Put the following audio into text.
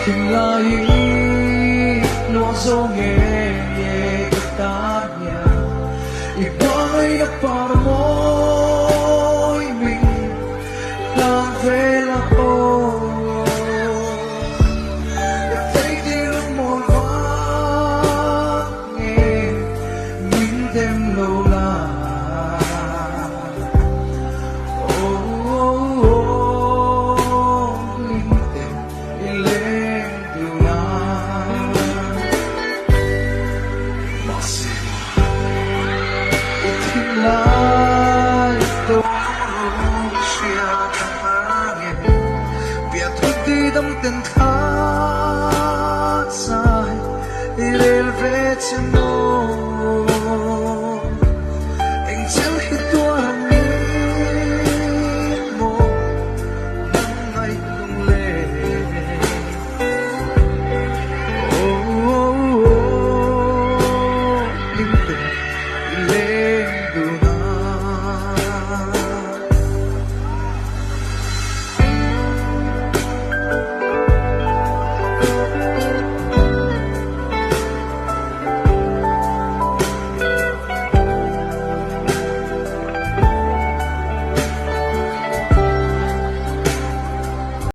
Kim lai lo zo nghe ye ta nya I bai na par moi mình la ve la o thấy đi lúc một va nghe những đêm lâu la Lai tôi chia hàng Biar tuti dam ten khát dài Đi lên về chân nô